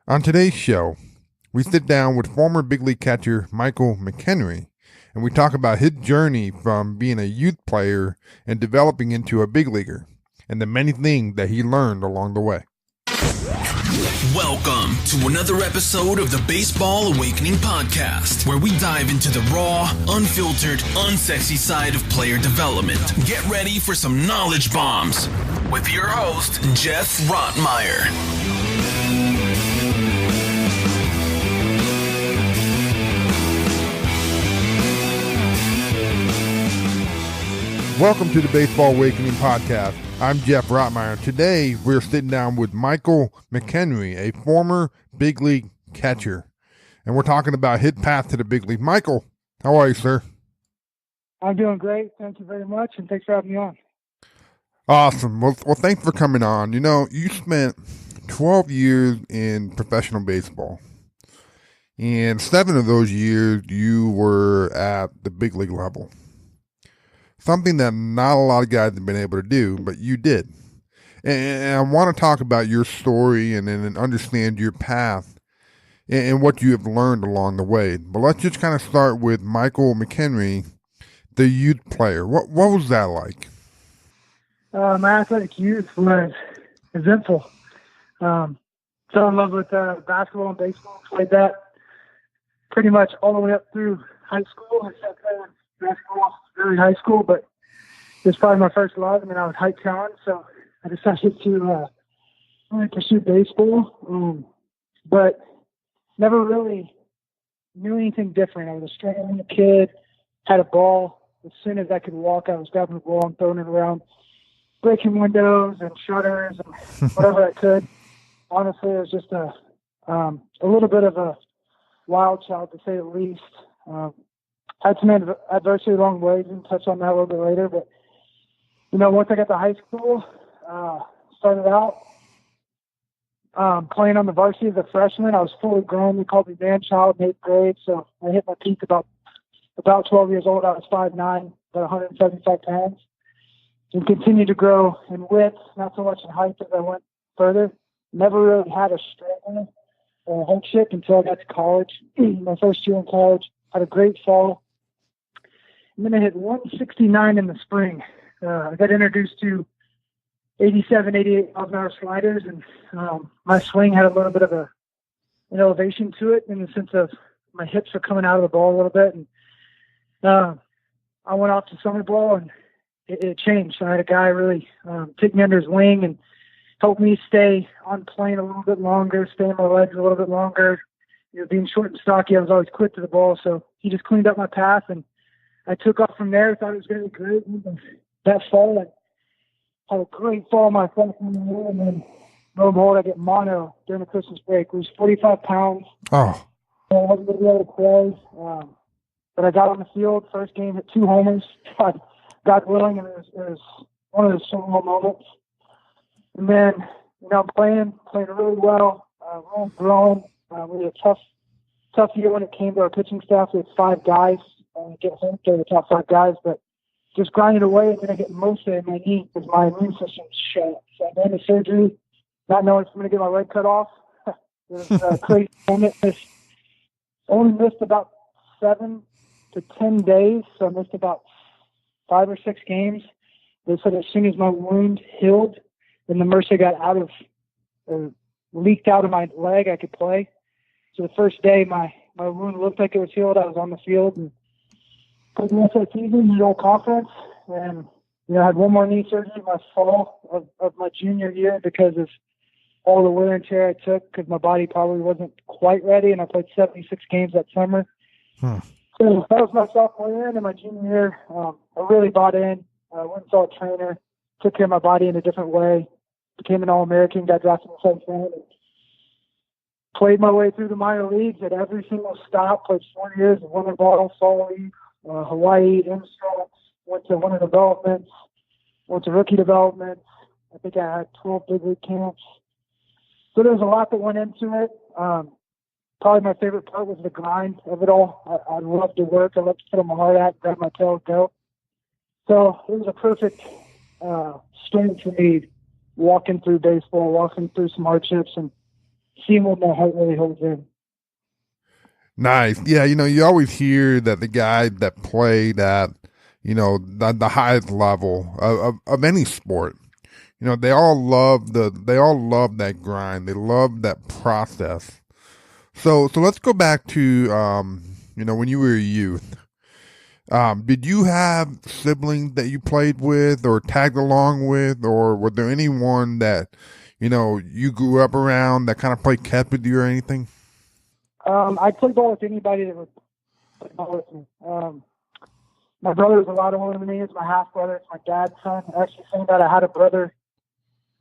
On today's show, we sit down with former big league catcher Michael McKenry, and we talk about his journey from being a youth player and developing into a big leaguer, and the many things that he learned along the way. Welcome to another episode of the Baseball Awakening Podcast, where we dive into the raw, unfiltered, unsexy side of player development. Get ready for some knowledge bombs with your host, Geoff Rottmayer. Welcome to the Baseball Awakening Podcast. I'm Geoff Rottmayer. Today, we're sitting down with Michael McKenry, a former big league catcher, and we're talking about his path to the big league. Michael, how are you, sir? I'm doing great. Thank you very much, and thanks for having me on. Awesome. Well, thanks for coming on. You know, you spent 12 years in professional baseball, and 7 of those years you were at the big league level. Something that not a lot of guys have been able to do, but you did. And I want to talk about your story and understand your path and what you have learned along the way. But let's just kind of start with Michael McKenry, the youth player. What was that like? My athletic youth was eventful. Fell in love with basketball and baseball. Played that pretty much all the way up through high school. I started playing basketball early high school, but it was probably my first love. I mean, I was height talent, so I decided to really pursue baseball. But never really knew anything different. I was a struggling kid, had a ball. As soon as I could walk, I was grabbing the ball and throwing it around, breaking windows and shutters and whatever I could. Honestly, it was just a little bit of a wild child, to say the least. Had some adversity along the way. Didn't touch on that a little bit later, but you know, once I got to high school, started out playing on the varsity as a freshman. I was fully grown. They called me man child in 8th grade, so I hit my peak about 12 years old. I was 5'9", about 175 pounds, and continued to grow in width, not so much in height as I went further. Never really had a struggle or a hook chick until I got to college. My first year in college, had a great fall. And then I hit 169 in the spring. I got introduced to 87, 88 mile-an-hour sliders, and my swing had a little bit of an elevation to it in the sense of my hips are coming out of the ball a little bit. And I went off to summer ball, and it changed. I had a guy really take me under his wing and help me stay on plane a little bit longer, stay on my legs a little bit longer. You know, being short and stocky, I was always quick to the ball, so he just cleaned up my path, and I took off from there. Thought it was going to be great. And that fall, I had a great fall my freshman year, and then lo and behold, I get mono during the Christmas break. It was 45 pounds. Oh. I wasn't going to be able to play, but I got on the field. First game, hit 2 homers. God willing, and it was one of those surreal moments. And then, you know, playing really well, really growing. We had a tough year when it came to our pitching staff. We had 5 guys. Get home to the top 5 guys, but just grinding away, and then I get most of my knee because my immune system shut. So I went into surgery, not knowing if I'm going to get my leg cut off. It was a crazy moment. Only missed about 7 to 10 days, so I missed about 5 or 6 games. They said as soon as my wound healed and the MRSA got out of, leaked out of my leg, I could play. So the first day, my wound looked like it was healed. I was on the field and played the rest of the season, no conference, and you know, I had one more knee surgery my fall of my junior year because of all the wear and tear I took, because my body probably wasn't quite ready, and I played 76 games that summer. So that was my sophomore year, and in my junior year, I really bought in. I went and saw a trainer, took care of my body in a different way, became an All-American, got drafted in the 7th round, and played my way through the minor leagues at every single stop. Played 4 years of Winter Ball, Fall League, Hawaii, Instruments, went to winter developments, went to rookie development. I think I had 12 big league camps. So there was a lot that went into it. Probably my favorite part was the grind of it all. I love to work. I love to put on my heart out, grab my tail, and go. So it was a perfect strength for me walking through baseball, walking through some hardships, and seeing what my heart really holds in. Nice. Yeah, you always hear that the guy that played at, the highest level of any sport, they all love that grind. They love that process. So let's go back to, when you were a youth. Did you have siblings that you played with or tagged along with, or was there anyone that, you grew up around that kind of played catch with you or anything? I played ball with anybody that would play ball with me. My brother was a lot older than me. It's my half brother. It's my dad's son. I actually found out I had a brother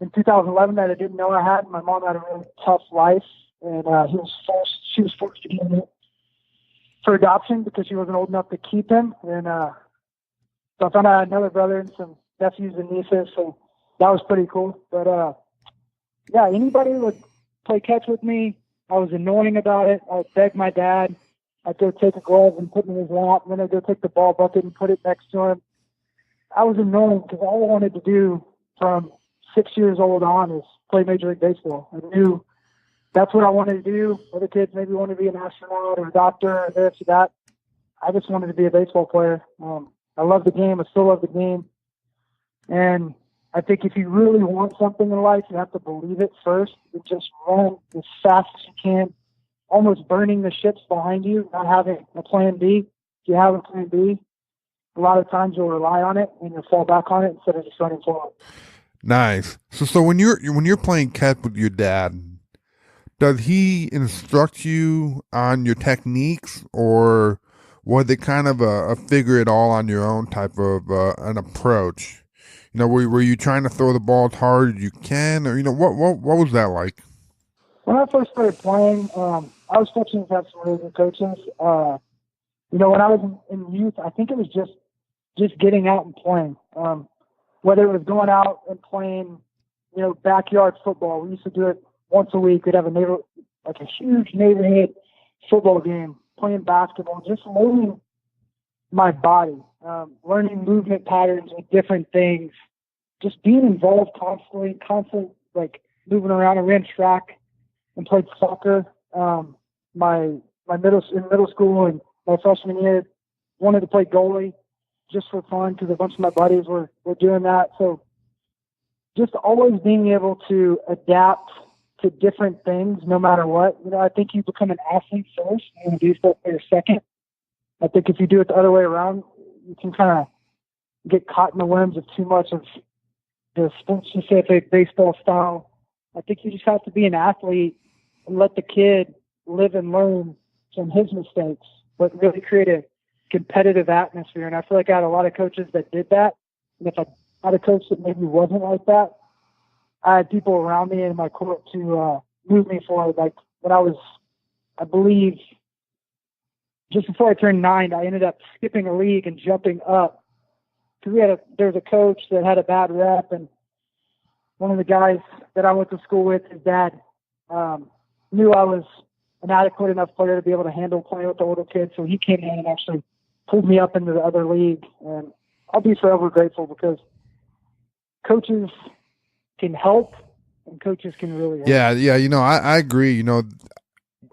in 2011 that I didn't know I had. My mom had a really tough life, and she was forced to give him for adoption because she wasn't old enough to keep him. And so I found out I had another brother and some nephews and nieces, so that was pretty cool. But yeah, anybody would play catch with me. I was annoying about it. I would beg my dad. I'd go take a glove and put it in his lap, and then I'd go take the ball bucket and put it next to him. I was annoying because all I wanted to do from 6 years old on is play Major League Baseball. I knew that's what I wanted to do. Other kids maybe wanted to be an astronaut or a doctor or this or that. I just wanted to be a baseball player. I love the game. I still love the game. And I think if you really want something in life, you have to believe it first and just run as fast as you can, almost burning the ships behind you, not having a plan B. If you have a plan B, a lot of times you'll rely on it and you'll fall back on it instead of just running forward. Nice. So when you're playing catch with your dad, does he instruct you on your techniques, or was it kind of a figure it all on your own type of an approach? Were you trying to throw the ball as hard as you can, or what was that like? When I first started playing, I was fortunate to have some really good coaches. When I was in youth, I think it was just getting out and playing. Whether it was going out and playing, backyard football. We used to do it once a week. We'd have a huge neighborhood football game, playing basketball, just learning my body, learning movement patterns with different things, just being involved constantly, like moving around. I ran track and played soccer. In middle school and my freshman year, wanted to play goalie just for fun because a bunch of my buddies were doing that. So just always being able to adapt to different things no matter what. I think you become an athlete first and a baseball player second. I think if you do it the other way around, you can kind of get caught in the whims of too much of the sport-specific baseball style. I think you just have to be an athlete and let the kid live and learn from his mistakes, but really create a competitive atmosphere. And I feel like I had a lot of coaches that did that. And if I had a coach that maybe wasn't like that, I had people around me in my court to move me forward. Like when I was, I believe, just before I turned 9, I ended up skipping a league and jumping up because there was a coach that had a bad rep, and one of the guys that I went to school with, his dad, knew I was an adequate enough player to be able to handle playing with the older kids, so he came in and actually pulled me up into the other league, and I'll be forever grateful because coaches can help and coaches can really help. Yeah. I agree.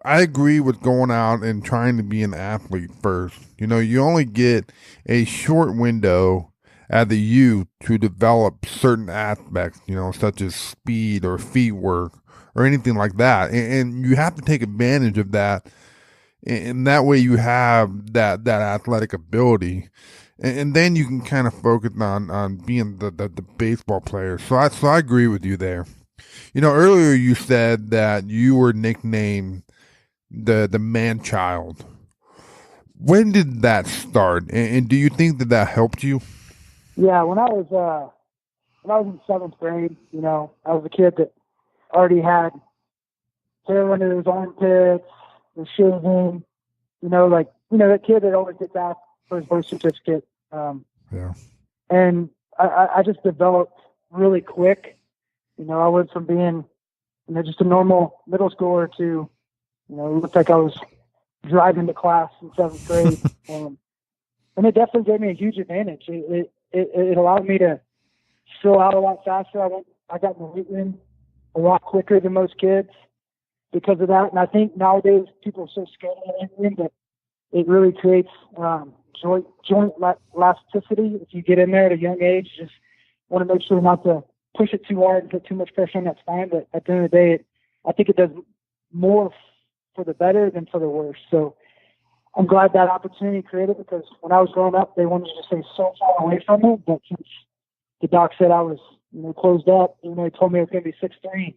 I agree with going out and trying to be an athlete first. You only get a short window as a youth to develop certain aspects, such as speed or feet work or anything like that. And you have to take advantage of that. And that way you have that athletic ability. And then you can kind of focus on being the baseball player. So I agree with you there. Earlier you said that you were nicknamed the man child. When did that start? And do you think that helped you? Yeah, when I was in 7th grade, I was a kid that already had hair under his armpits, was shaving, that kid that always gets asked for his birth certificate. Yeah. And I just developed really quick. I went from being, just a normal middle schooler to, it looked like I was driving to class in 7th grade. And it definitely gave me a huge advantage. It allowed me to fill out a lot faster. I got in the weight room a lot quicker than most kids. because of that. And I think nowadays people are so scared of it that it really creates joint elasticity. If you get in there at a young age, just want to make sure not to push it too hard and put too much pressure on that spine. But at the end of the day, I think it does more for the better than for the worse. So I'm glad that opportunity created, because when I was growing up, they wanted you to stay so far away from it. But since the doc said I was, closed up, he told me I was going to be 6'3"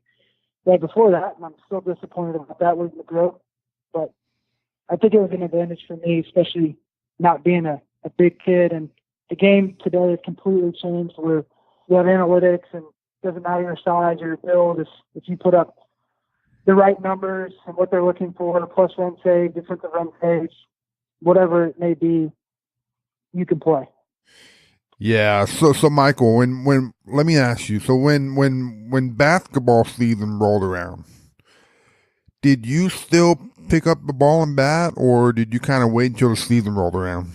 right before that, and I'm still disappointed about that with the growth. But I think it was an advantage for me, especially not being a big kid. And the game today has completely changed, where you have analytics, and it doesn't matter your size or your build. If you put up the right numbers and what they're looking for, plus run save, defensive run saves, whatever it may be, you can play. Yeah. So Michael, when let me ask you. So when basketball season rolled around, did you still pick up the ball and bat, or did you kind of wait until the season rolled around?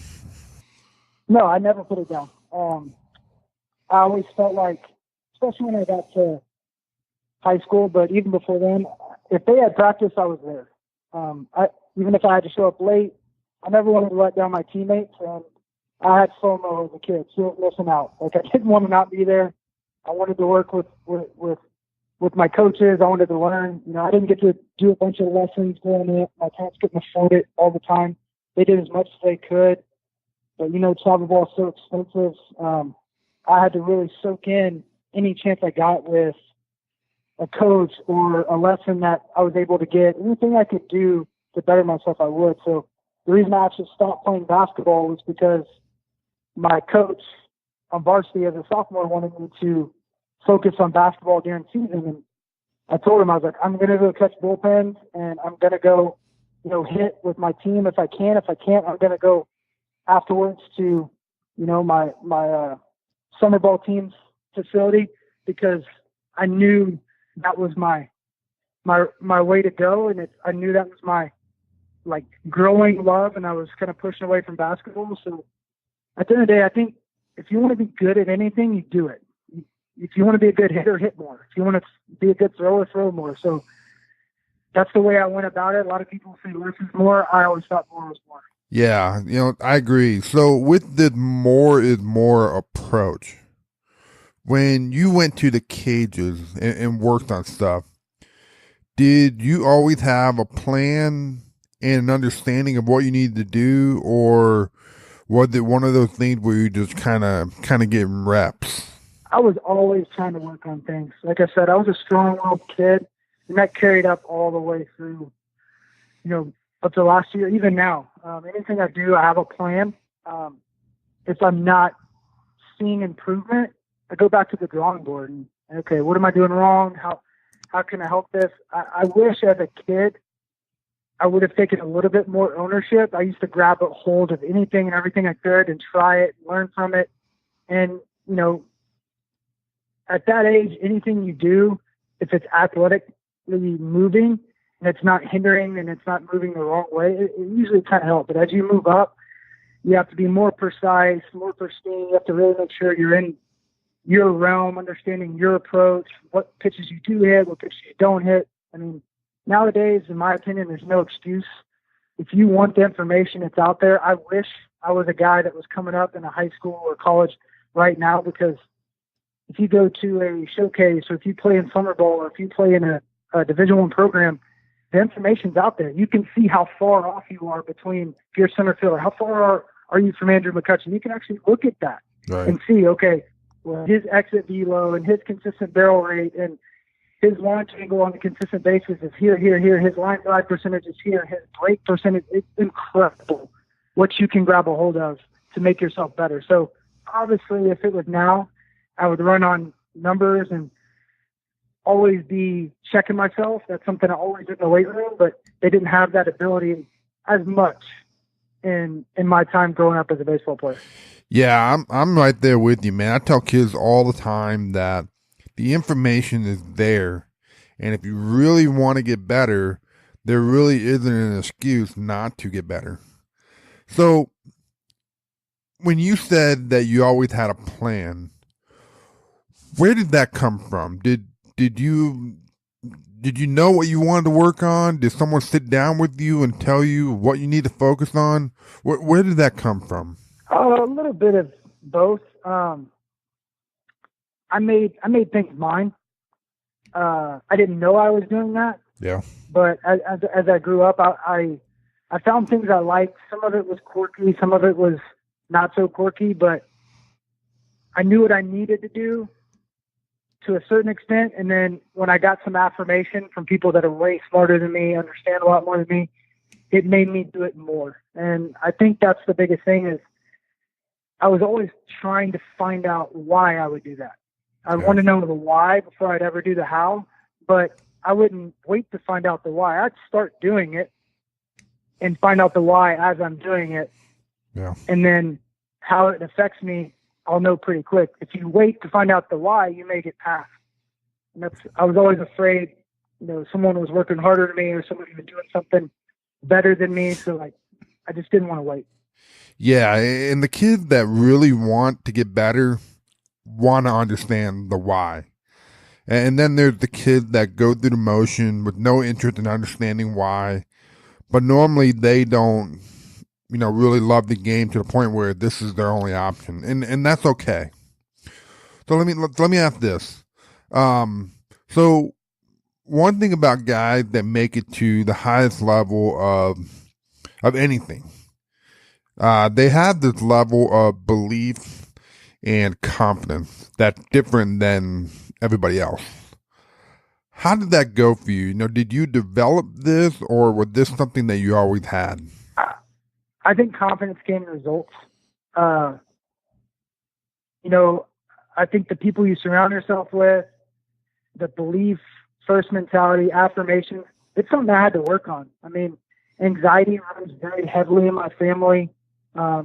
No, I never put it down. I always felt like, especially when I got to high school, but even before then, if they had practice, I was there. Even if I had to show up late, I never wanted to let down my teammates, and I had FOMO as a kid, so missing out. Like, I didn't want to not be there. I wanted to work with my coaches. I wanted to learn. I didn't get to do a bunch of lessons growing up. My parents couldn't afford it all the time. They did as much as they could, but travel ball is so expensive. I had to really soak in any chance I got with a coach or a lesson that I was able to get. Anything I could do to better myself, I would. So the reason I actually stopped playing basketball was because my coach on varsity as a sophomore wanted me to focus on basketball during season. And I told him, I was like, I'm going to go catch bullpens, and I'm going to go, hit with my team if I can. If I can't, I'm going to go afterwards to, my summer ball team's facility, because I knew that was my way to go. And I knew that was my growing love, and I was kind of pushing away from basketball. So at the end of the day, I think if you want to be good at anything, you do it. If you want to be a good hitter, hit more. If you want to be a good thrower, throw more. So that's the way I went about it. A lot of people say less is more. I always thought more was more. Yeah, I agree. So with the more is more approach, when you went to the cages and worked on stuff, did you always have a plan and an understanding of what you needed to do, or was it one of those things where you just kind of getting reps? I was always trying to work on things. Like I said, I was a strong-willed kid, and that carried up all the way through, up to last year, even now. Anything I do, I have a plan. If I'm not seeing improvement, I go back to the drawing board and, okay, what am I doing wrong? How can I help this? I wish as a kid I would have taken a little bit more ownership. I used to grab a hold of anything and everything I could and try it, learn from it. And, at that age, anything you do, if it's athletically moving and it's not hindering and it's not moving the wrong way, it usually kind of helps. But as you move up, you have to be more precise, more pristine. You have to really make sure you're in your realm, understanding your approach, what pitches you do hit, what pitches you don't hit. I mean, nowadays, in my opinion, there's no excuse. If you want the information, it's out there. I wish I was a guy that was coming up in a high school or college right now, because if you go to a showcase, or if you play in summer ball, or if you play in a Division I program, the information's out there. You can see how far off you are between your center fielder. How far are you from Andrew McCutcheon? You can actually look at that and see, okay, well, his exit velo and his consistent barrel rate and his launch angle on a consistent basis is here. His line drive percentage is here. His break percentage, it's incredible what you can grab a hold of to make yourself better. So obviously, if it was now, I would run on numbers and always be checking myself. That's something I always did in the weight room, but they didn't have that ability as much in my time growing up as a baseball player. Yeah, I'm right there with you, man. I tell kids all the time that the information is there, and if you really want to get better, there really isn't an excuse not to get better. So when you said that you always had a plan, where did that come from? Did you did you know what you wanted to work on? Did someone sit down with you and tell you what you need to focus on? Where did that come from? A little bit of both. I made things mine. I didn't know I was doing that. Yeah. But as I grew up, I found things I liked. Some of it was quirky, some of it was not so quirky, but I knew what I needed to do to a certain extent. And then when I got some affirmation from people that are way smarter than me, understand a lot more than me, it made me do it more. And I think that's the biggest thing is I was always trying to find out why I would do that. I want to know the why before I'd ever do the how, but I wouldn't wait to find out the why. I'd start doing it and find out the why as I'm doing it. Yeah. And then how it affects me, I'll know pretty quick. If you wait to find out the why, you may get past. And I was always afraid, someone was working harder than me or somebody was doing something better than me. So I just didn't want to wait. Yeah. And the kids that really want to get better want to understand the why. And then there's the kids that go through the motion with no interest in understanding why. But normally they don't, really love the game to the point where this is their only option. And that's okay. So let me ask this. So one thing about guys that make it to the highest level of anything, they have this level of belief and confidence that's different than everybody else. How did that go for you? Did you develop this, or was this something that you always had? I think confidence came in results. I think the people you surround yourself with, the belief, first mentality, affirmations, it's something I had to work on. I mean, anxiety runs very heavily in my family. I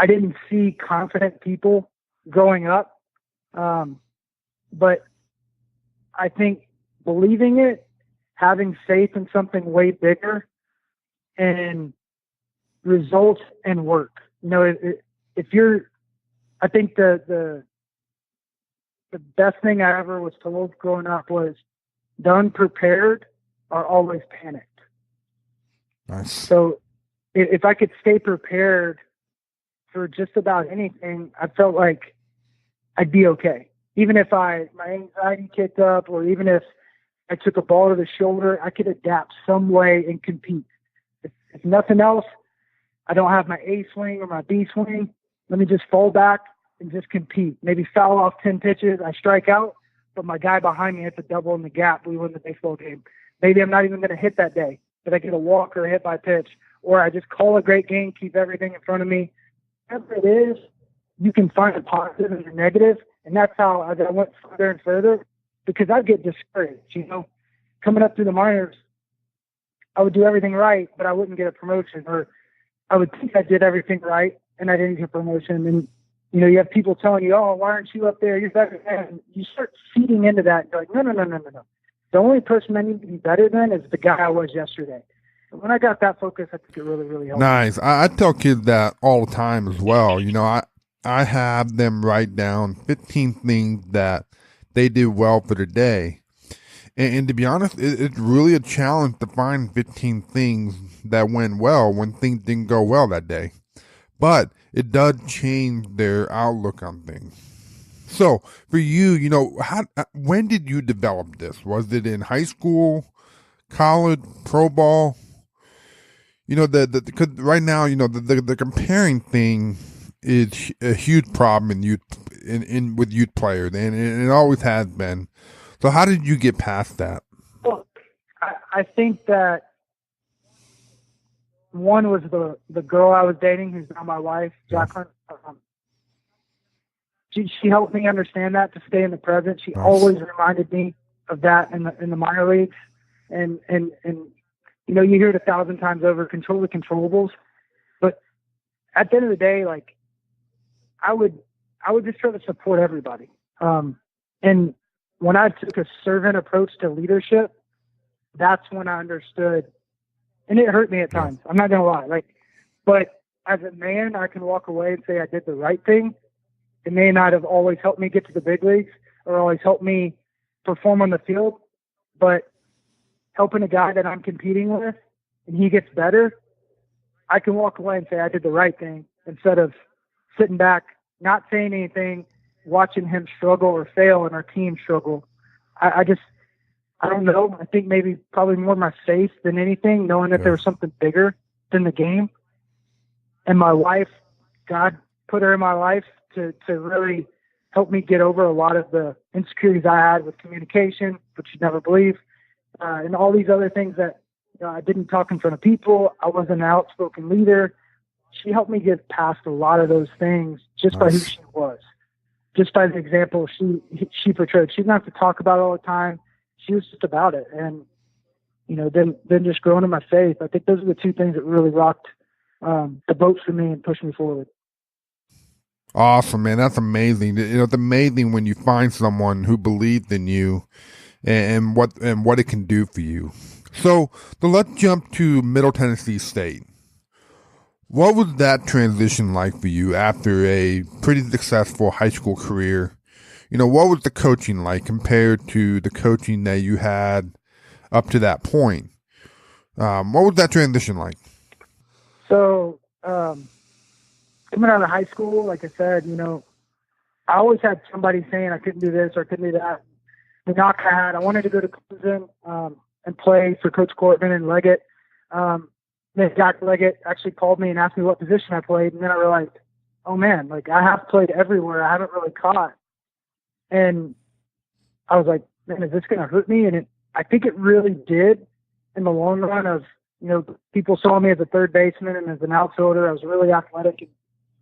didn't see confident people growing up. But I think believing it, having faith in something way bigger, and results and work. If you're, I think the best thing I ever was told growing up was the unprepared are always panicked. Nice. So if I could stay prepared for just about anything, I felt like I'd be okay. Even if my anxiety kicked up, or even if I took a ball to the shoulder, I could adapt some way and compete. If nothing else, I don't have my A swing or my B swing. Let me just fall back and just compete. Maybe foul off 10 pitches, I strike out, but my guy behind me hits a double in the gap. We win the baseball game. Maybe I'm not even going to hit that day, but I get a walk or a hit by pitch, or I just call a great game, keep everything in front of me. Whatever it is, you can find a positive and a negative. And that's how I went further and further, because I'd get discouraged. Coming up through the minors, I would do everything right, but I wouldn't get a promotion, or I would think I did everything right and I didn't get a promotion. And, you have people telling you, oh, why aren't you up there? You're better than. And you start feeding into that. You're like, no. The only person I need to be better than is the guy I was yesterday. And when I got that focus, I think it really, really helped. Nice. I tell kids that all the time as well. I have them write down 15 things that they did well for the day. And to be honest, it's really a challenge to find 15 things that went well when things didn't go well that day. But it does change their outlook on things. So for you, when did you develop this? Was it in high school, college, pro ball? Because right now, the comparing thing is a huge problem with youth players, and it always has been. So how did you get past that? Well, I think that one was the girl I was dating, who's now my wife, Jacqueline. She helped me understand that, to stay in the present. She always reminded me of that in the minor leagues, and you hear it 1,000 times over: control the controllables. But at the end of the day, I would just try to support everybody. And when I took a servant approach to leadership, that's when I understood, and it hurt me at times. I'm not gonna lie. But as a man, I can walk away and say I did the right thing. It may not have always helped me get to the big leagues or always helped me perform on the field, but helping a guy that I'm competing with and he gets better, I can walk away and say I did the right thing instead of sitting back, not saying anything, watching him struggle or fail and our team struggle. I don't know. I think maybe probably more my faith than anything, knowing that there was something bigger than the game. And my wife, God put her in my life to really help me get over a lot of the insecurities I had with communication, which you'd never believe, and all these other things that I didn't talk in front of people. I wasn't an outspoken leader. She helped me get past a lot of those things just by who she was, just by the example she portrayed. She didn't have to talk about it all the time. She was just about it. And, then just growing in my faith, I think those are the two things that really rocked the boat for me and pushed me forward. Awesome, man. That's amazing. It's amazing when you find someone who believed in you and what it can do for you. So let's jump to Middle Tennessee State. What was that transition like for you after a pretty successful high school career? What was the coaching like compared to the coaching that you had up to that point? What was that transition like? So, coming out of high school, like I said, I always had somebody saying I couldn't do this or I couldn't do that. The knock I had, I wanted to go to Clemson and play for Coach Cortman and Leggett. Then Jack Leggett actually called me and asked me what position I played, and then I realized, oh man, like I have played everywhere. I haven't really caught. And I was like, man, is this going to hurt me? And I think it really did in the long run of, people saw me as a third baseman and as an outfielder. I was really athletic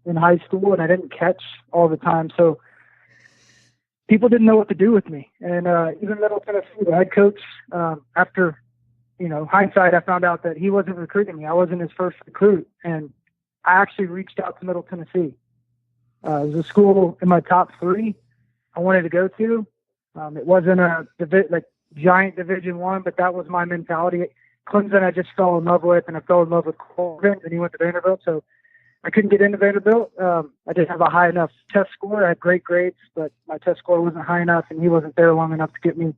in high school and I didn't catch all the time. So people didn't know what to do with me. And even Middle Tennessee, the head coach, after, hindsight, I found out that he wasn't recruiting me. I wasn't his first recruit. And I actually reached out to Middle Tennessee. It was a school in my top 3 I wanted to go to. It wasn't a giant Division I, but that was my mentality. Clemson I just fell in love with, and I fell in love with Corbin, and he went to Vanderbilt. So I couldn't get into Vanderbilt. I didn't have a high enough test score. I had great grades, but my test score wasn't high enough, and he wasn't there long enough to get me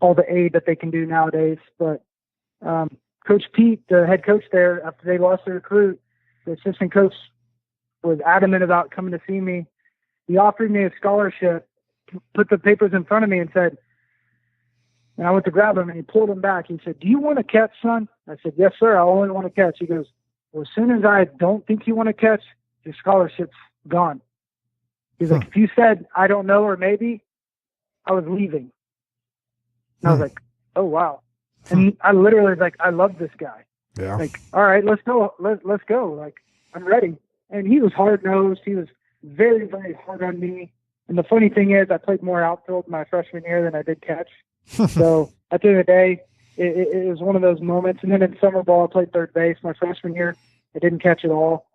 all the aid that they can do nowadays. But Coach Pete, the head coach there, after they lost their recruit, the assistant coach was adamant about coming to see me. He offered me a scholarship, put the papers in front of me and said, and I went to grab him and he pulled them back. He said, "Do you want to catch, son?" I said, "Yes, sir. I only want to catch." He goes, "Well, as soon as I don't think you want to catch, your scholarship's gone." He's like, "If you said, I don't know, or maybe," I was leaving. And I was like, oh, wow. And I literally was like, I love this guy. Yeah. Like, all right, let's go. Let's go. Like, I'm ready. And he was hard-nosed. He was very, very hard on me. And the funny thing is, I played more outfield my freshman year than I did catch. So at the end of the day, it was one of those moments. And then in summer ball, I played third base my freshman year. I didn't catch at all.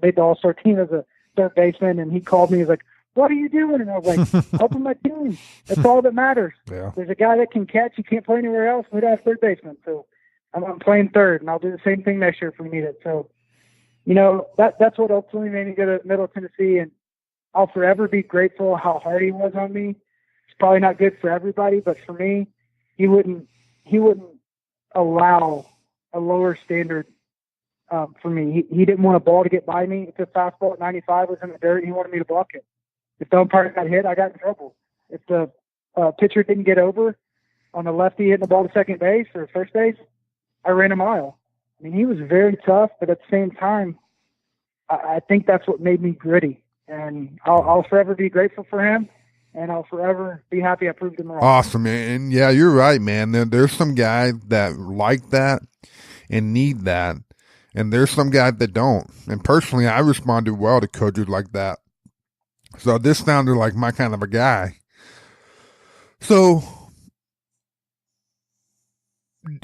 Made the all-star team as a third baseman. And he called me. He was like, "What are you doing?" And I was like, "Helping my team. That's all that matters. Yeah. There's a guy that can catch. You can't play anywhere else. We don't have third baseman. So I'm playing third, and I'll do the same thing next year if we need it." So, that's what ultimately made me go to Middle Tennessee. And I'll forever be grateful how hard he was on me. It's probably not good for everybody, but for me, he wouldn't allow a lower standard for me. He didn't want a ball to get by me. If the fastball at 95 was in the dirt, he wanted me to block it. If the umpire got hit, I got in trouble. If the pitcher didn't get over on the lefty hitting the ball to second base or first base, I ran a mile. I mean, he was very tough, but at the same time, I think that's what made me gritty. And I'll forever be grateful for him, and I'll forever be happy I proved him wrong. Awesome, and yeah, you're right, man. There's some guys that like that and need that, and there's some guys that don't. And personally, I responded well to coaches like that. So this sounded like my kind of a guy. So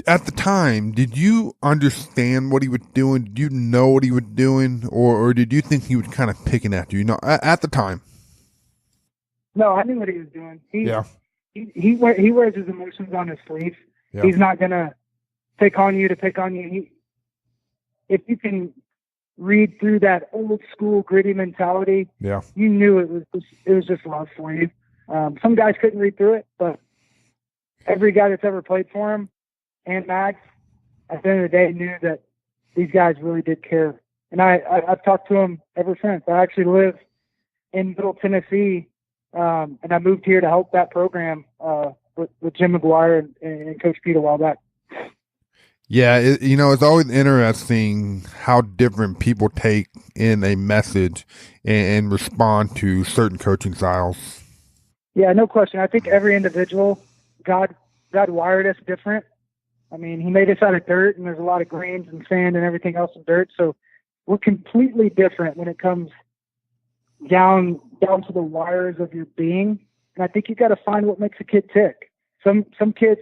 at the time, did you understand what he was doing? Did you know what he was doing? Or did you think he was kind of picking at you? At the time? No, I knew what he was doing. He wears his emotions on his sleeve. Yeah. He's not going to pick on you to pick on you. If you can read through that old school gritty mentality, yeah, you knew it was just love for you. Some guys couldn't read through it, but every guy that's ever played for him, and Max, at the end of the day, knew that these guys really did care. And I've talked to them ever since. I actually live in Middle Tennessee, and I moved here to help that program with Jim McGuire and Coach Pete a while back. Yeah, it's always interesting how different people take in a message and respond to certain coaching styles. Yeah, no question. I think every individual, God wired us different. I mean, he made us out of dirt, and there's a lot of grains and sand and everything else in dirt. So we're completely different when it comes down to the wires of your being. And I think you got to find what makes a kid tick. Some kids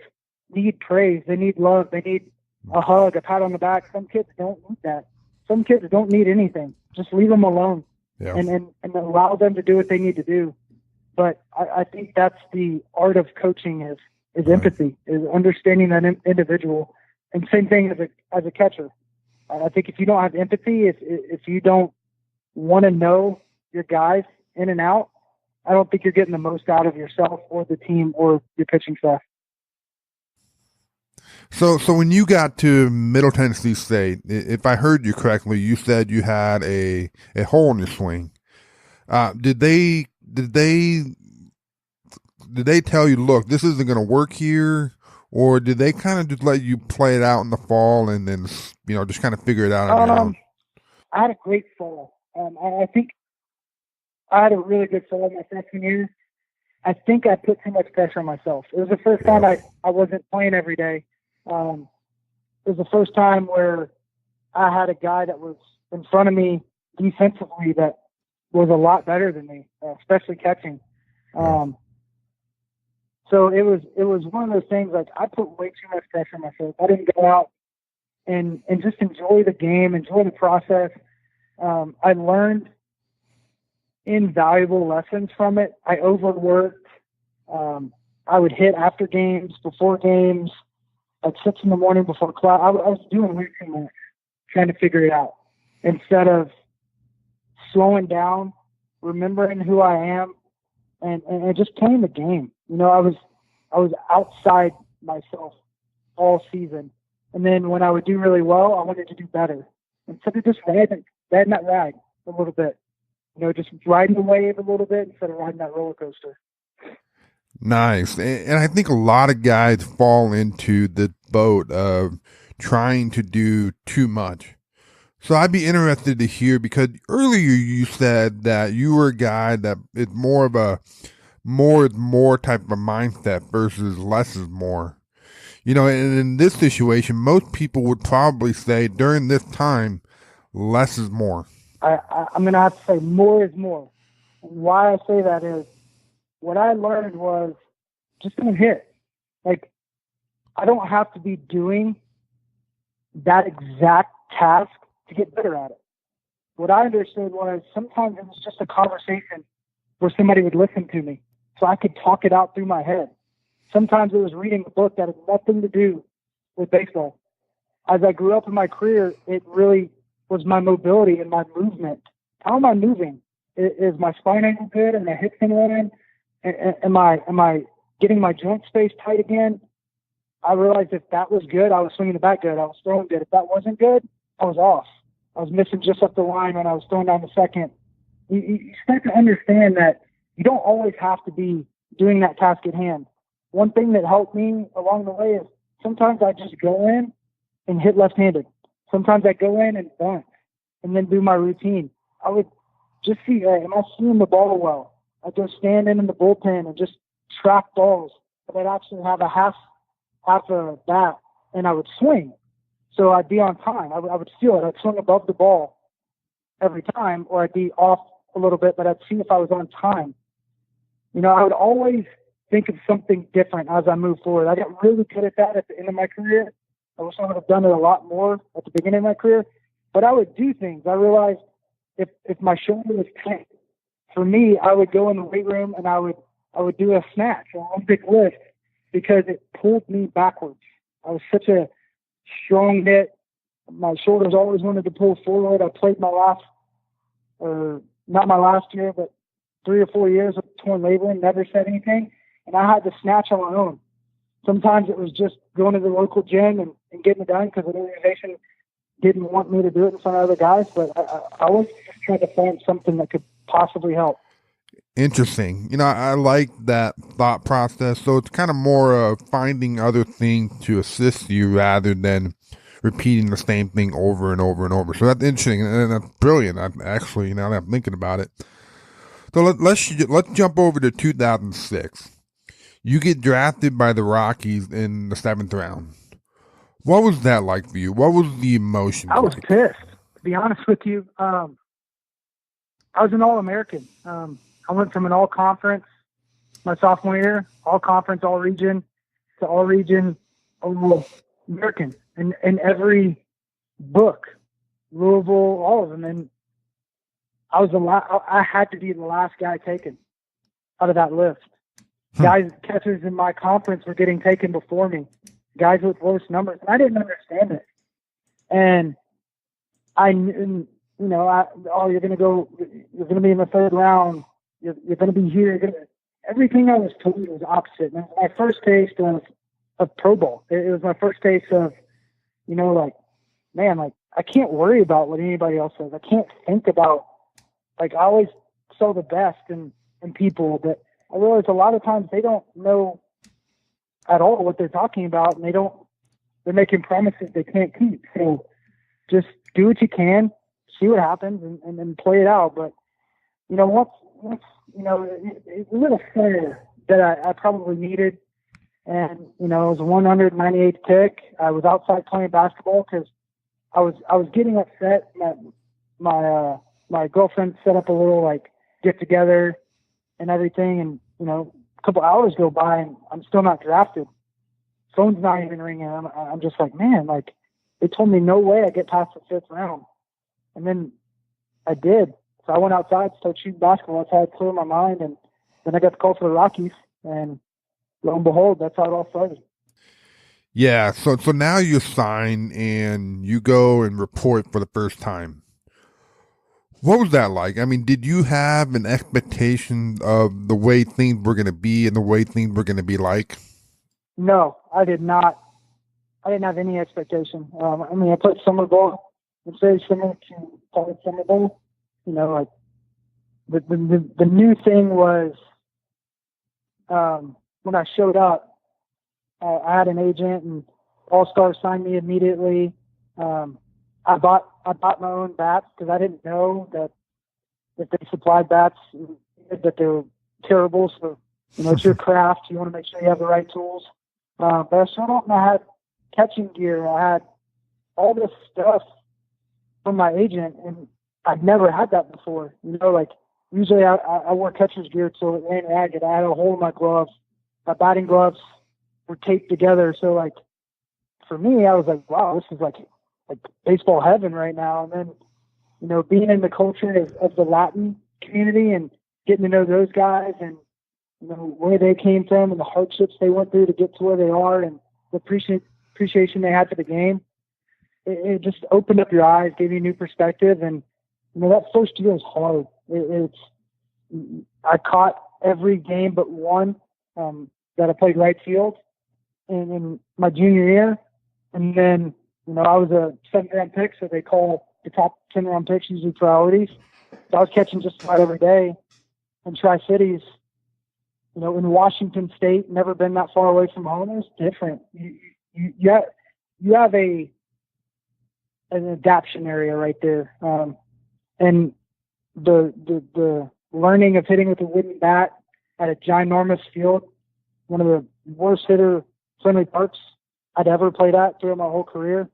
need praise. They need love. They need a hug, a pat on the back. Some kids don't need that. Some kids don't need anything. Just leave them alone and allow them to do what they need to do. But I think that's the art of coaching is empathy, is understanding that individual. And same thing as a catcher. I think if you don't have empathy, if you don't want to know your guys in and out, I don't think you're getting the most out of yourself or the team or your pitching staff. So when you got to Middle Tennessee State, if I heard you correctly, you said you had a hole in your swing. Did they tell you, look, this isn't going to work here, or did they kind of just let you play it out in the fall and then just kind of figure it out on your own? I had a great fall. I think I had a really good fall my freshman year. I think I put too much pressure on myself. It was the first time I wasn't playing every day. It was the first time where I had a guy that was in front of me defensively that was a lot better than me, especially catching. So it was one of those things, like, I put way too much pressure on myself. I didn't go out and just enjoy the game, enjoy the process. I learned invaluable lessons from it. I overworked. I would hit after games, before games, at 6 a.m. before class. I was doing way too much, trying to figure it out, instead of slowing down, remembering who I am, and just playing the game. I was outside myself all season. And then when I would do really well, I wanted to do better. Instead of just riding that ride a little bit. Just riding the wave a little bit instead of riding that roller coaster. Nice. And I think a lot of guys fall into the boat of trying to do too much. So I'd be interested to hear, because earlier you said that you were a guy that is more of a more is more type of a mindset versus less is more. And in this situation, most people would probably say during this time, less is more. I'm going to have to say more is more. And why I say that is, what I learned was just don't hit. Like, I don't have to be doing that exact task to get better at it. What I understood was sometimes it was just a conversation where somebody would listen to me so I could talk it out through my head. Sometimes it was reading a book that had nothing to do with baseball. As I grew up in my career, it really was my mobility and my movement. How am I moving? Is my spine angle good? Am my hips in line? Am I getting my joint space tight again? I realized if that was good, I was swinging the bat good. I was throwing good. If that wasn't good, I was off. I was missing just up the line when I was throwing down the second. You start to understand that you don't always have to be doing that task at hand. One thing that helped me along the way is sometimes I just go in and hit left-handed. Sometimes I go in and bunt and then do my routine. I would just see, am I seeing the ball well? I'd go stand in the bullpen and just track balls. But I'd actually have a half a bat, and I would swing. So I'd be on time. I would feel it. I'd swing above the ball every time, or I'd be off a little bit, but I'd see if I was on time. I would always think of something different as I move forward. I got really good at that at the end of my career. I wish I would have done it a lot more at the beginning of my career. But I would do things. I realized if my shoulder was tight, for me, I would go in the weight room and I would do a snatch, an Olympic lift, because it pulled me backwards. I was such a strong hit. My shoulders always wanted to pull forward. I played not my last year, but 3 or 4 years of torn labrum, never said anything. And I had to snatch on my own. Sometimes it was just going to the local gym and getting it done because the organization didn't want me to do it in front of other guys. But I always just tried to find something that could possibly help. Interesting. I like that thought process. So it's kind of more of finding other things to assist you rather than repeating the same thing over and over and over. So that's interesting and that's brilliant. Actually, now that I'm thinking about it. So let's jump over to 2006. You get drafted by the Rockies in the 7th round. What was that like for you? What was the emotion? I was pissed, to be honest with you. I was an All-American. I went from an all-conference my sophomore year, all-conference, all-region, to all-region, all-American. In every book, Louisville, all of them. And I was I had to be the last guy taken out of that list. Guys, catchers in my conference were getting taken before me. Guys with worse numbers. And I didn't understand it. And you're going to be in the 3rd round. You're going to be here. Everything I was told was opposite. And it was my first taste of pro ball. It was my first taste of, I can't worry about what anybody else says. I can't think about, I always saw the best in people, but I realize a lot of times they don't know at all what they're talking about, and they're making promises they can't keep. So just do what you can, see what happens, and then play it out. But, once it's a little flair that I probably needed. And, it was a 198th pick. I was outside playing basketball because I was getting upset. My girlfriend set up a little get together and everything. And, a couple hours go by and I'm still not drafted. Phone's not even ringing. I'm just like, man, they told me no way I get past the 5th round. And then I did. So I went outside, started shooting basketball. That's how I cleared my mind. And then I got the call for the Rockies, and lo and behold, that's how it all started. Yeah, so now you're signed and you go and report for the first time. What was that like? I mean, did you have an expectation of the way things were going to be and the way things were going to be like? No, I did not. I didn't have any expectation. I played summer ball. It's very similar to college summer ball. The new thing was when I showed up, I had an agent, and All-Star signed me immediately. I bought my own bats because I didn't know that they supplied bats, that they were terrible. So, it's your craft. You want to make sure you have the right tools. But I showed up and I had catching gear. I had all this stuff from my agent, and I'd never had that before. Usually I wore catcher's gear till it ran ragged. I had a hole in my gloves. My batting gloves were taped together. So for me, I was like, wow, this is like baseball heaven right now. And then, being in the culture of the Latin community and getting to know those guys and, where they came from and the hardships they went through to get to where they are and the appreciation they had for the game. It just opened up your eyes, gave you a new perspective. And, that first year was hard. I caught every game but one that I played right field in my junior year. And then, I was a 7th round pick, so they call the top 10 round picks usually priorities. So I was catching just about every day in Tri-Cities. In Washington State, never been that far away from home. It was different. You have an adaptation area right there. And the learning of hitting with a wooden bat at a ginormous field, one of the worst hitter-friendly parks I'd ever played at throughout my whole career.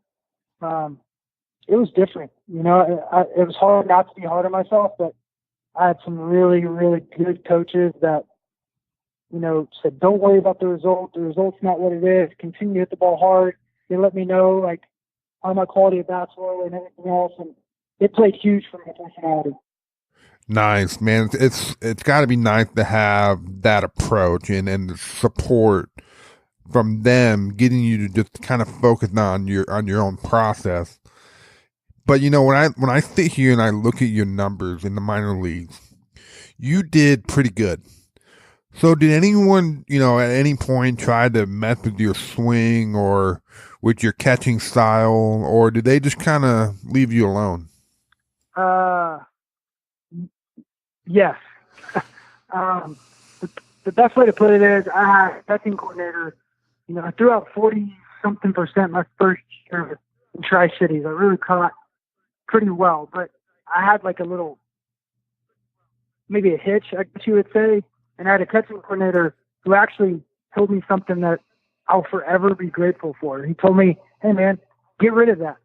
It was different. It was hard not to be hard on myself, but I had some really, really good coaches that, said, don't worry about the result. The result's not what it is. Continue to hit the ball hard. They let me know, how my quality of bats were and everything else. And it played huge for my personality. Nice, man. It's got to be nice to have that approach and the support from them, getting you to just kind of focus on your own process. But when I sit here and I look at your numbers in the minor leagues, you did pretty good. So did anyone, at any point try to mess with your swing or with your catching style, or did they just kind of leave you alone? Uh, yes. um, the best way to put it is I had a catching coordinator. I threw out 40-something% my first year in Tri-Cities. I really caught pretty well, but I had like a little, maybe a hitch, I guess you would say. And I had a catching coordinator who actually told me something that I'll forever be grateful for. He told me, hey, man, get rid of that.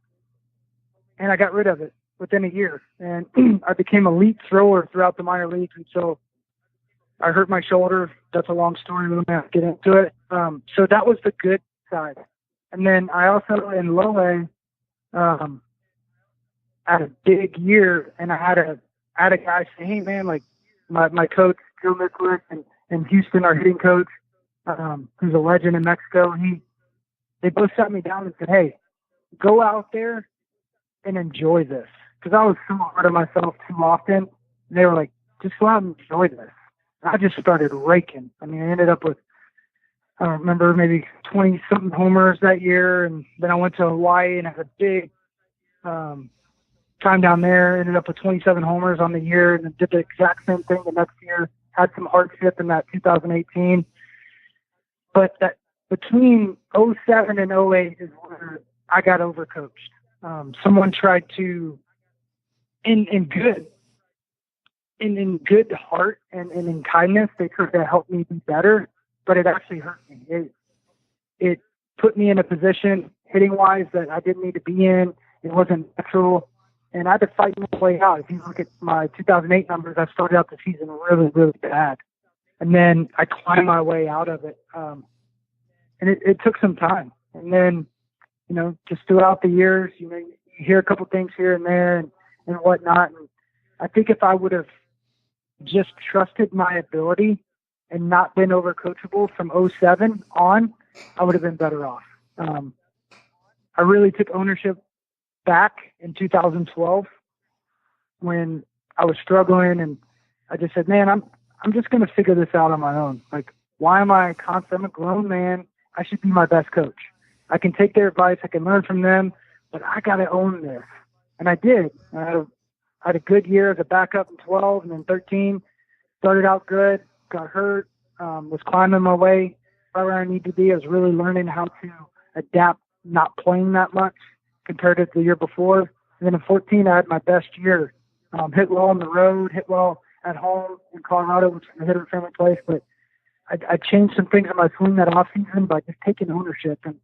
And I got rid of it within a year. And I became a elite thrower throughout the minor leagues until I hurt my shoulder. That's a long story. We don't have to get into it. So that was the good side. And then I also, in low A, had a big year, and I had a guy say, hey, man, like my coach, Joe Mickler, and Houston, our hitting coach, who's a legend in Mexico, they both sat me down and said, hey, go out there and enjoy this. Because I was so hard on myself too often. And they were like, just go out and enjoy this. And I just started raking. I mean, I ended up with, I don't remember, maybe 20-something homers that year. And then I went to Hawaii and had a big time down there. Ended up with 27 homers on the year, and then did the exact same thing the next year. Had some hardship in that 2018. But that between '07 and '08 is where I got overcoached. Someone tried to, in good heart and in kindness, they tried to help me be better, but it actually hurt me. It put me in a position hitting wise that I didn't need to be in. It wasn't natural, and I had to fight my way out. If you look at my 2008 numbers, I started out the season really, really bad, and then I climbed my way out of it. And it took some time. And then, just throughout the years, you hear a couple things here and there and whatnot. And I think if I would have just trusted my ability and not been overcoachable from '07 on, I would have been better off. I really took ownership back in 2012 when I was struggling, and I just said, man, I'm just going to figure this out on my own. Like, why am I constant? I'm a grown man. I should be my best coach. I can take their advice. I can learn from them, but I got to own this. And I did. I had a good year as a backup in 12 and then 13. Started out good, got hurt, was climbing my way right where I need to be. I was really learning how to adapt not playing that much compared to the year before. And then in 14, I had my best year. Hit well on the road, hit well at home in Colorado, which is a hitter-friendly place, but I changed some things in my swing that offseason by just taking ownership. And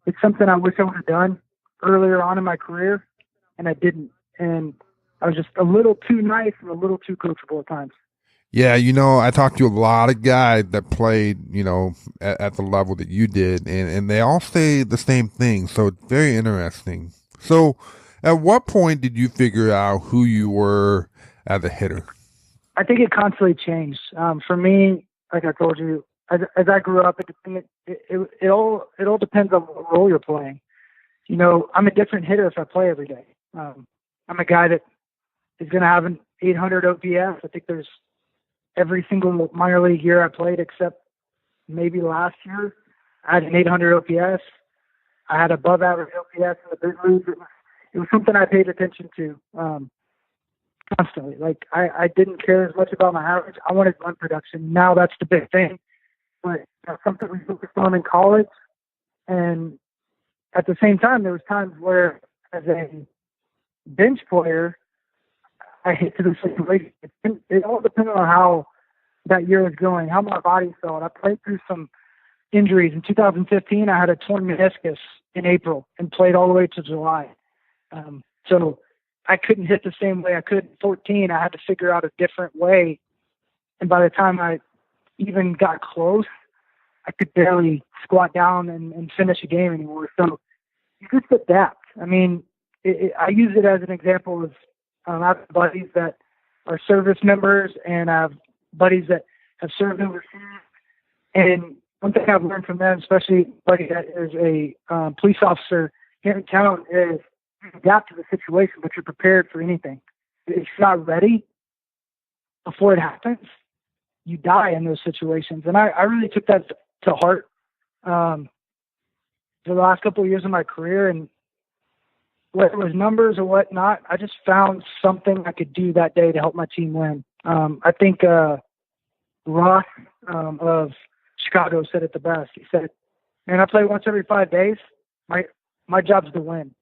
it's something I wish I would have done earlier on in my career, and I didn't. And I was just a little too nice and a little too coachable at times. Yeah, I talked to a lot of guys that played, at the level that you did, and they all say the same thing. So it's very interesting. So at what point did you figure out who you were as a hitter? I think it constantly changed. For me, like I told you, as I grew up, it all depends on what role you're playing. I'm a different hitter if I play every day. I'm a guy that is going to have an 800 OPS. I think there's every single minor league year I played except maybe last year, I had an 800 OPS. I had above average OPS in the big leagues. It was something I paid attention to constantly. Like I didn't care as much about my average. I wanted run production. Now that's the big thing. But something we focused on in college. And at the same time, there was times where as a bench player, I hit to the situation. It all depended on how that year was going, how my body felt. I played through some injuries. In 2015, I had a torn meniscus in April and played all the way to July. So I couldn't hit the same way I could in 14. I had to figure out a different way. And by the time I even got close, I could barely squat down and finish a game anymore. So you just adapt. I mean, I use it as an example of I have buddies that are service members, and I have buddies that have served overseas. And one thing I've learned from them, especially a buddy that is a police officer here in town, is you adapt to the situation, but you're prepared for anything. If you're not ready before it happens, you die in those situations. And I really took that to heart for the last couple of years of my career. And whether it was numbers or whatnot, I just found something I could do that day to help my team win. I think Ross of Chicago said it the best. He said, man, I play once every 5 days. My job's to win.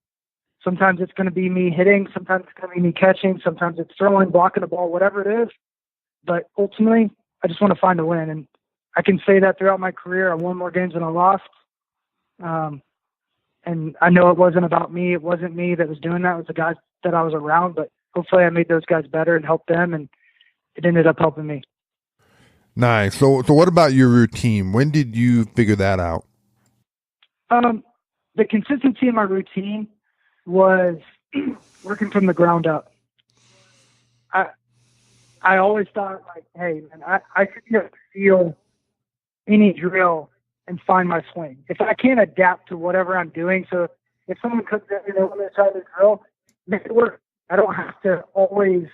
Sometimes it's going to be me hitting. Sometimes it's going to be me catching. Sometimes it's throwing, blocking the ball, whatever it is. But ultimately, I just want to find a win. And I can say that throughout my career. I won more games than I lost. And I know it wasn't about me. It wasn't me that was doing that. It was the guys that I was around. But hopefully I made those guys better and helped them. And it ended up helping me. Nice. So what about your routine? When did you figure that out? The consistency in my routine was working from the ground up. I always thought, like, hey, man, I should be able to feel any drill and find my swing. If I can't adapt to whatever I'm doing, so if someone comes at me and they want me to try this drill, make it work. I don't have to always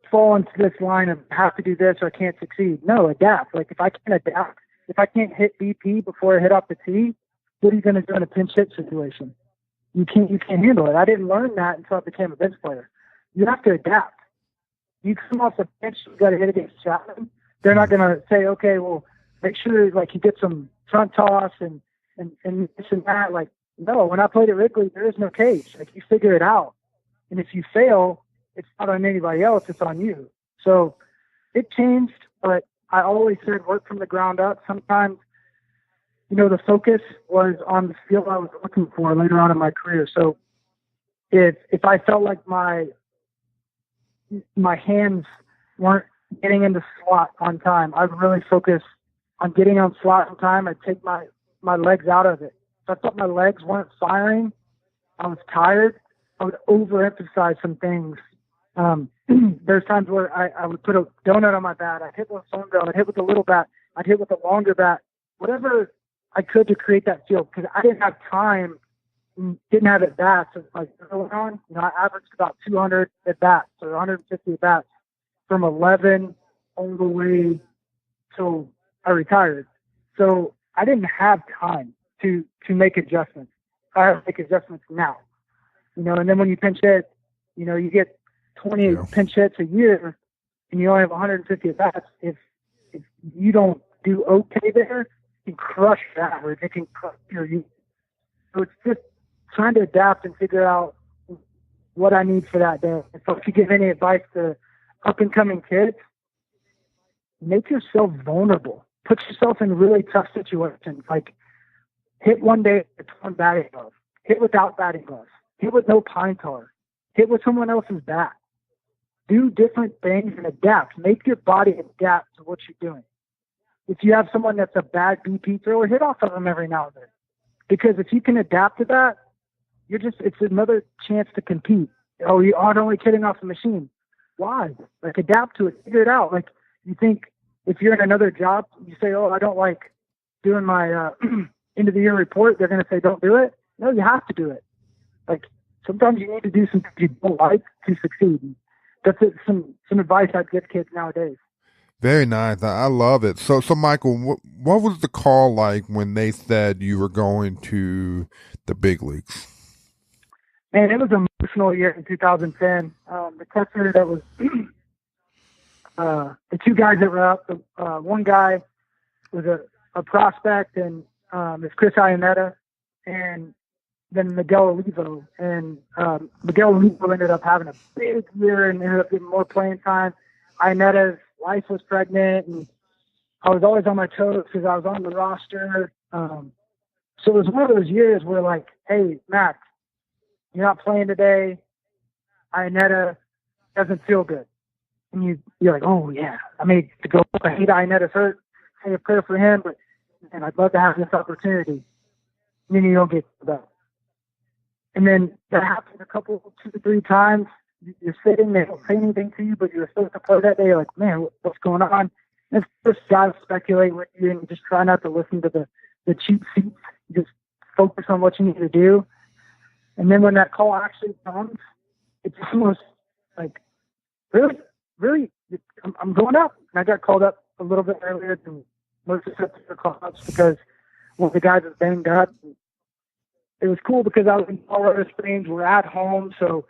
fall into this line of have to do this or I can't succeed. No, adapt. Like, if I can't adapt, if I can't hit BP before I hit off the tee, what are you going to do in a pinch hit situation? You can't handle it. I didn't learn that until I became a bench player. You have to adapt. You come off the bench, you got to hit against Chapman. They're not going to say, okay, well, make sure like you get some front toss and this and that. Like, no, when I played at Wrigley, there is no cage. Like, you figure it out. And if you fail, it's not on anybody else, it's on you. So it changed, but I always said work from the ground up. Sometimes, the focus was on the skill I was looking for later on in my career. So if I felt like my hands weren't getting into slot on time, I'd really focus on getting on slot on time. I'd take my legs out of it. If I felt my legs weren't firing, I was tired, I would overemphasize some things. There's times where I would put a donut on my bat. I'd hit with a phone gun. I'd hit with a little bat. I'd hit with a longer bat. Whatever I could to create that field, because I didn't have time, didn't have at bats. Like early on, I averaged about 200 at bats or 150 at bats from 11 all the way till I retired. So I didn't have time to make adjustments. I have to make adjustments now, and then when you pinch hit, you get 28 pinch hits a year and you only have 150 at bats. If you don't do okay there, you can crush your average. It can crush your youth. So it's just trying to adapt and figure out what I need for that day. If I could give any advice to up and coming kids, make yourself vulnerable. Put yourself in really tough situations. Like, hit one day with one batting glove. Hit without batting gloves. Hit with no pine tar. Hit with someone else's bat. Do different things and adapt. Make your body adapt to what you're doing. If you have someone that's a bad BP thrower, hit off of them every now and then. Because if you can adapt to that, it's another chance to compete. Oh, you aren't only kidding off the machine. Why? Like, adapt to it. Figure it out. Like, you think if you're in another job, you say, oh, I don't like doing my end of the year report. They're going to say, don't do it. No, you have to do it. Like, sometimes you need to do something you don't like to succeed. That's some advice I'd give kids nowadays. Very nice. I love it. So Michael, what was the call like when they said you were going to the big leagues? Man, it was an emotional year in 2010. The catcher that was the two guys that were up. One guy was a prospect, and it's Chris Iannetta, and then Miguel Olivo. And Miguel Olivo ended up having a big year and ended up getting more playing time. Iannetta's wife was pregnant, and I was always on my toes because I was on the roster. So it was one of those years where, like, hey, Max, you're not playing today. Iannetta doesn't feel good. And you're like, oh, yeah, I may to go. I hate Iannetta's hurt. Say a prayer for him, but man, I'd love to have this opportunity. And then you don't get that. And then that happens 2 to 3 times. You're sitting, they don't say anything to you, but you're supposed to play that day. You're like, man, what's going on? And it's just guys speculate with you, and you just try not to listen to the cheap seats. You just focus on what you need to do. And then when that call actually comes, it's almost like, really? really, I'm going up. And I got called up a little bit earlier than most of the call-ups because one of the guys was banged up. It was cool because I was in Colorado Springs. We're at home, so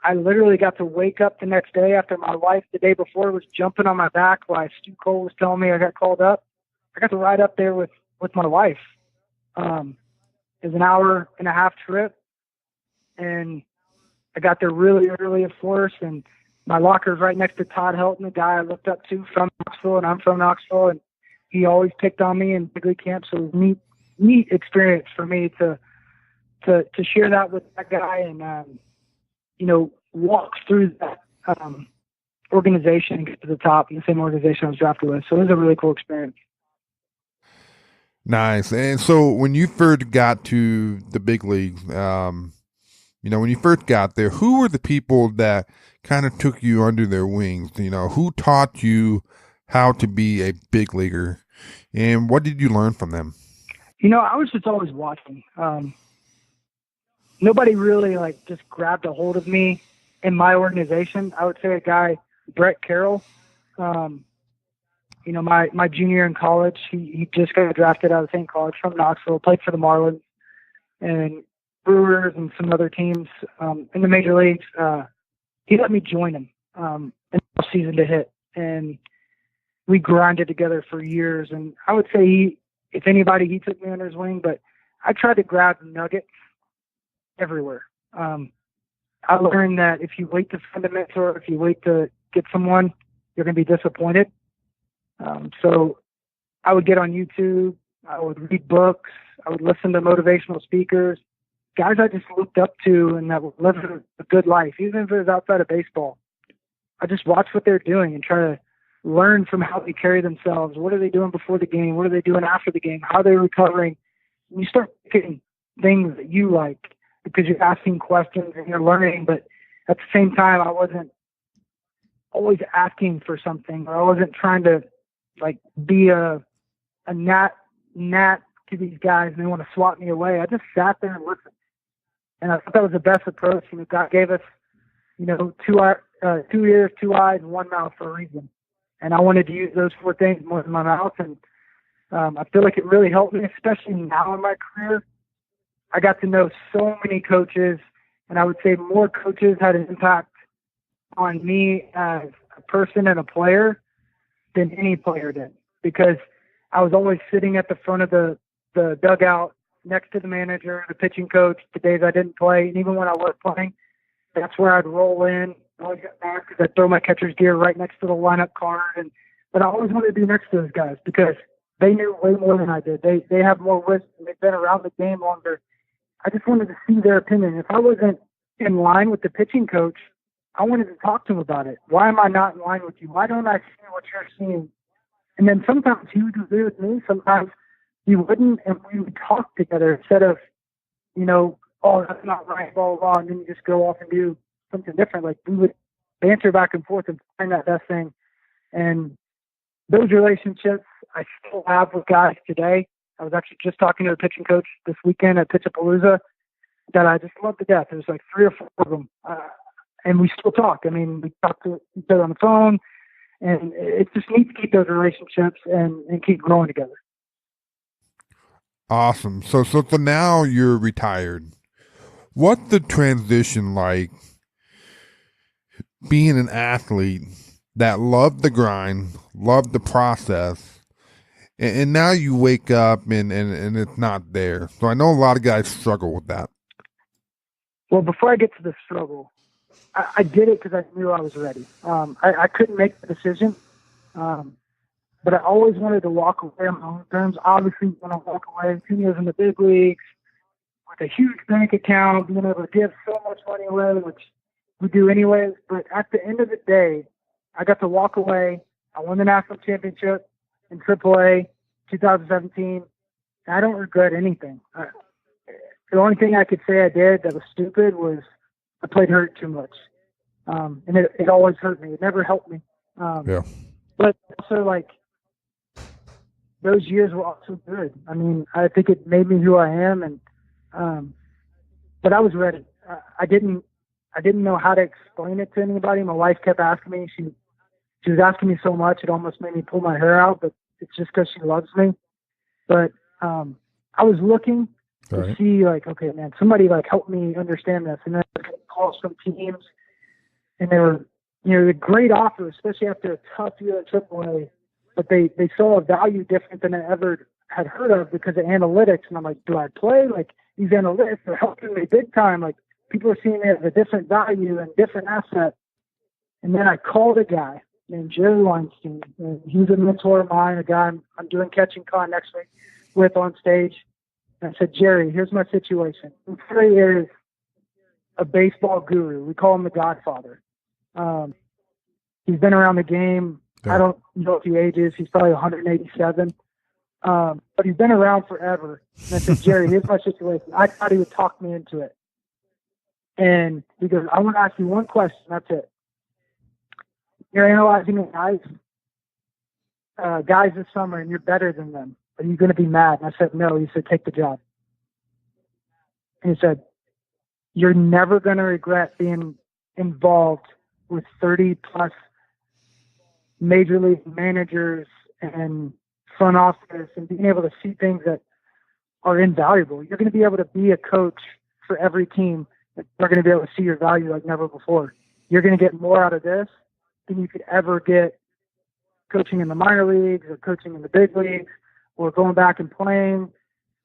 I literally got to wake up the next day after my wife the day before was jumping on my back while Stu Cole was telling me I got called up. I got to ride up there with my wife. It was an 1.5-hour trip, and I got there really early, of course, and my locker's right next to Todd Helton, the guy I looked up to from Knoxville, and I'm from Knoxville, and he always picked on me in big league camp, so it was neat experience for me to share that with that guy and, walk through that organization and get to the top in the same organization I was drafted with. So it was a really cool experience. Nice. And so when you first got to the big leagues, when you first got there, who were the people that kind of took you under their wings? Who taught you how to be a big leaguer, and what did you learn from them? I was just always watching. Nobody really just grabbed a hold of me in my organization. I would say a guy, Brett Carroll, my junior year in college, he just got drafted out of St. College from Knoxville, played for the Marlins and Brewers and some other teams in the major leagues. He let me join him in the season to hit, and we grinded together for years. And I would say if anybody, he took me under his wing, but I tried to grab nuggets everywhere. I learned that if you wait to find a mentor, if you wait to get someone, you're going to be disappointed. So I would get on YouTube, I would read books, I would listen to motivational speakers, guys I just looked up to and that were living a good life, even if it was outside of baseball. I just watch what they're doing and try to learn from how they carry themselves. What are they doing before the game? What are they doing after the game? How are they recovering? And you start picking things that you like because you're asking questions and you're learning, but at the same time, I wasn't always asking for something, or I wasn't trying to be a gnat to these guys and they want to swat me away. I just sat there and listened. And I thought that was the best approach. God gave us, 2 ears, 2 eyes, and 1 mouth for a reason. And I wanted to use those 4 things more than my mouth. And I feel like it really helped me, especially now in my career. I got to know so many coaches, and I would say more coaches had an impact on me as a person and a player than any player did, because I was always sitting at the front of the dugout next to the manager, the pitching coach, the days I didn't play. And even when I was playing, that's where I'd roll in. I always got back because I'd throw my catcher's gear right next to the lineup card. But I always wanted to be next to those guys because they knew way more than I did. They have more wisdom. They've been around the game longer. I just wanted to see their opinion. If I wasn't in line with the pitching coach, I wanted to talk to him about it. Why am I not in line with you? Why don't I see what you're seeing? And then sometimes he would agree with me. Sometimes he wouldn't, and we would talk together instead of, oh, that's not right, blah, blah, blah, and then you just go off and do something different. We would banter back and forth and find that best thing. And those relationships I still have with guys today. I was actually just talking to a pitching coach this weekend at Pitchapalooza that I just love to death. There's 3 or 4 of them. And we still talk. I mean, we talk to each other on the phone, and it's just neat to keep those relationships and keep growing together. Awesome. So now you're retired. What's the transition like being an athlete that loved the grind, loved the process, and now you wake up and it's not there? So I know a lot of guys struggle with that. Well, before I get to the struggle, I did it because I knew I was ready. I couldn't make the decision, but I always wanted to walk away on my own terms. Obviously, when I walk away, 2 years in the big leagues, with a huge bank account, being able to give so much money away, which we do anyways. But at the end of the day, I got to walk away. I won the national championship in AAA 2017. And I don't regret anything. The only thing I could say I did that was stupid was I played hurt too much. And it always hurt me. It never helped me. Yeah. But also, those years were also good. I mean, I think it made me who I am. And but I was ready. I didn't know how to explain it to anybody. My wife kept asking me. She was asking me so much, it almost made me pull my hair out, but it's just because she loves me. But I was looking to see, like, okay, man, somebody, like, help me understand this. And then I got calls from teams, and they were, the great offers, especially after a tough year at AAA. But they saw a value different than I ever had heard of because of analytics. And I'm like, do I play? Like, these analytics are helping me big time. Like, people are seeing me as a different value and different asset. And then I called a guy named Jerry Weinstein. And he's a mentor of mine, a guy I'm doing Catching Con next week with on stage. And I said, Jerry, here's my situation. Jerry is a baseball guru. We call him the Godfather. He's been around the game. I don't know if he ages. He's probably 187. But he's been around forever. And I said, Jerry, here's my situation. I thought he would talk me into it. And he goes, I want to ask you one question. That's it. You're analyzing the guys this summer, and you're better than them. Are you going to be mad? And I said, no. He said, take the job. And he said, you're never going to regret being involved with 30-plus major league managers and front office and being able to see things that are invaluable. You're going to be able to be a coach for every team. They're going to be able to see your value like never before. You're going to get more out of this than you could ever get coaching in the minor leagues or coaching in the big leagues or going back and playing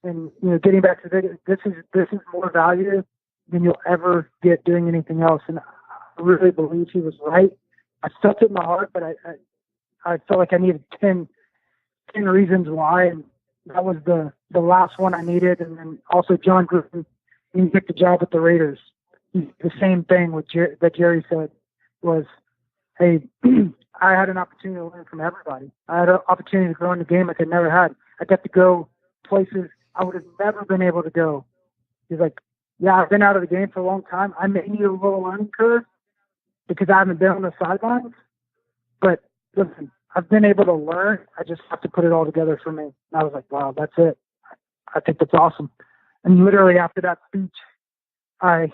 and getting back to this is more value than you'll ever get doing anything else. And I really believe he was right. I felt it in my heart, but I felt like I needed 10 reasons why, and that was the last one I needed. And then also John Gruden, he took the job at the Raiders. The same thing that Jerry said was, hey, I had an opportunity to learn from everybody. I had an opportunity to grow in the game like I never had. I got to go places I would have never been able to go. He's like, yeah, I've been out of the game for a long time. I may need a little learning curve because I haven't been on the sidelines. But listen, I've been able to learn. I just have to put it all together for me. And I was like, wow, that's it. I think that's awesome. And literally after that speech, I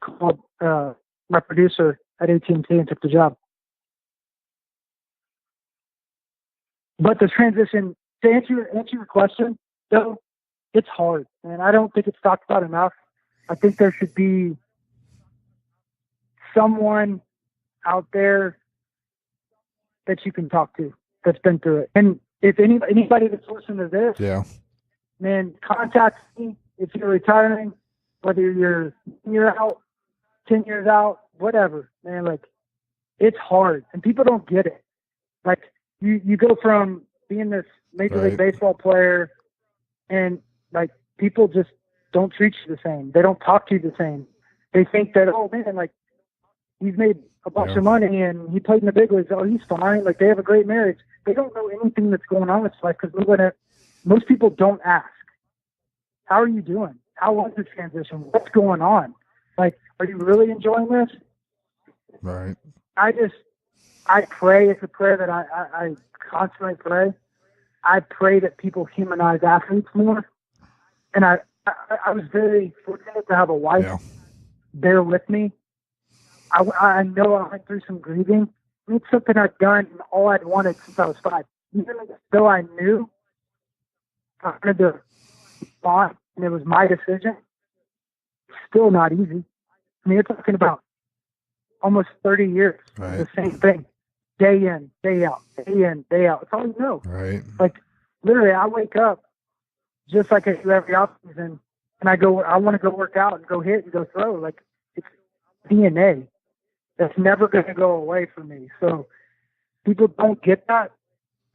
called my producer at AT&T and took the job. But the transition, to answer your question, though, it's hard. And I don't think it's talked about enough. I think there should be someone out there that you can talk to that's been through it. And if anybody that's listening to this, man, contact me if you're retiring, whether you're 1 year out, 10 years out, whatever, man, like, it's hard. And people don't get it. Like, you go from being this Major League Baseball player and, like, people just don't treat you the same. They don't talk to you the same. They think that, oh, man, like, he's made a bunch of money and he played in the big leagues. Oh, he's fine. Like, they have a great marriage. They don't know anything that's going on with life because most people don't ask. How are you doing? How was the transition? What's going on? Like, are you really enjoying this? Right. I pray. It's a prayer that I constantly pray. I pray that people humanize athletes more. And I was very fortunate to have a wife there with me. I know I went through some grieving. It's something I've done and all I'd wanted since I was 5. Even though I knew I wanted to respond and it was my decision, still not easy. I mean, you're talking about almost 30 years. The same thing. Day in, day out, day in, day out. It's all you know. Right. Like, literally, I wake up just like I do every offseason, and I want to go work out and go hit and go throw. Like, it's DNA. That's never going to go away from me. So people don't get that,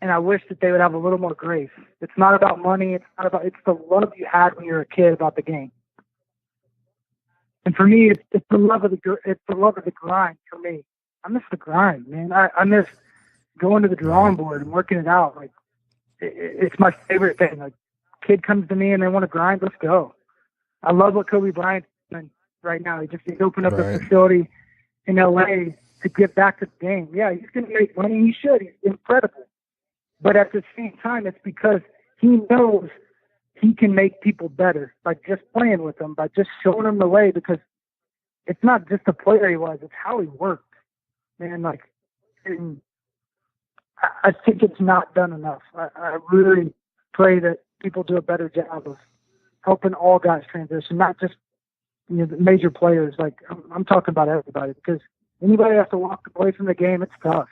and I wish that they would have a little more grace. It's not about money. It's the love you had when you were a kid about the game. And for me, it's the love of the grind. For me, I miss the grind, man. I miss going to the drawing board and working it out. Like, it's my favorite thing. Like, kid comes to me and they want to grind, let's go. I love what Kobe Bryant's doing right now. He opened up a facility in LA to give back to the game. Yeah, he's going to make money. He should. He's incredible. But at the same time, it's because he knows he can make people better by just playing with them, by just showing them the way, because it's not just the player he was, it's how he worked. Man, like, and I think it's not done enough. I really pray that people do a better job of helping all guys transition, not just the major players. Like I'm talking about everybody, because anybody has to walk away from the game, it's tough.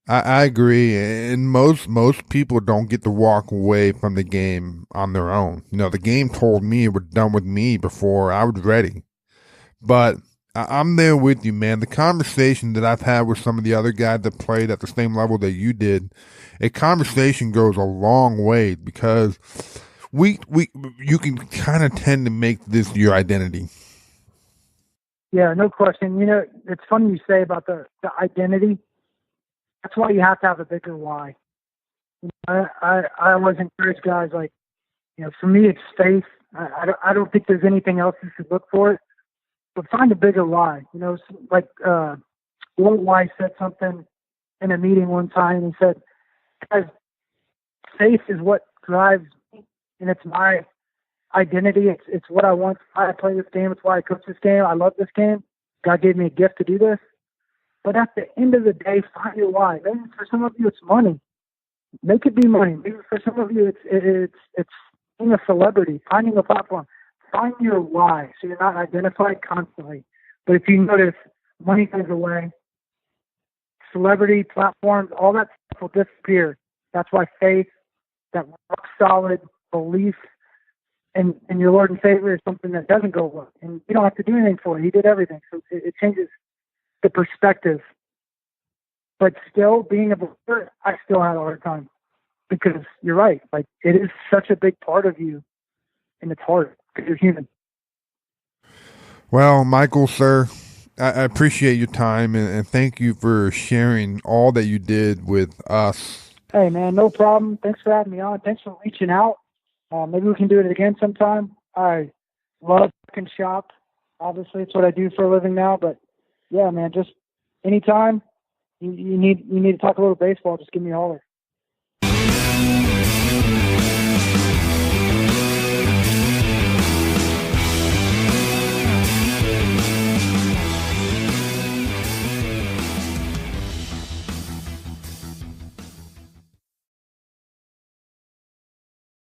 I agree, and most people don't get to walk away from the game on their own. The game told me it was done with me before I was ready. But I'm there with you, man. The conversation that I've had with some of the other guys that played at the same level that you did, a conversation goes a long way, because you can kind of tend to make this your identity. Yeah, no question. It's funny you say about the identity. That's why you have to have a bigger why. I always encourage guys, like, for me, it's faith. I don't think there's anything else you should look for it, but find a bigger why. Like Walt Weiss said something in a meeting one time. He said, guys, faith is what drives me, and it's my identity. It's what I want. Why I play this game. It's why I coach this game. I love this game. God gave me a gift to do this. But at the end of the day, find your why. Maybe for some of you, it's money. Make it be money. Maybe for some of you, it's being a celebrity, finding a platform. Find your why, so you're not identified constantly. But if you notice, money goes away, celebrity, platforms, all that stuff will disappear. That's why faith, that rock solid belief in your Lord and Savior, is something that doesn't go away. And you don't have to do anything for it. He did everything. So it changes the perspective. But still, being a believer, I still had a hard time, because you're right. Like, it is such a big part of you, and it's hard because you're human. Well, Michael, sir, I appreciate your time, and thank you for sharing all that you did with us. Hey, man, no problem. Thanks for having me on. Thanks for reaching out. Maybe we can do it again sometime. I love fucking shop. Obviously, it's what I do for a living now, but yeah, man, just anytime you need to talk a little baseball, just give me a holler.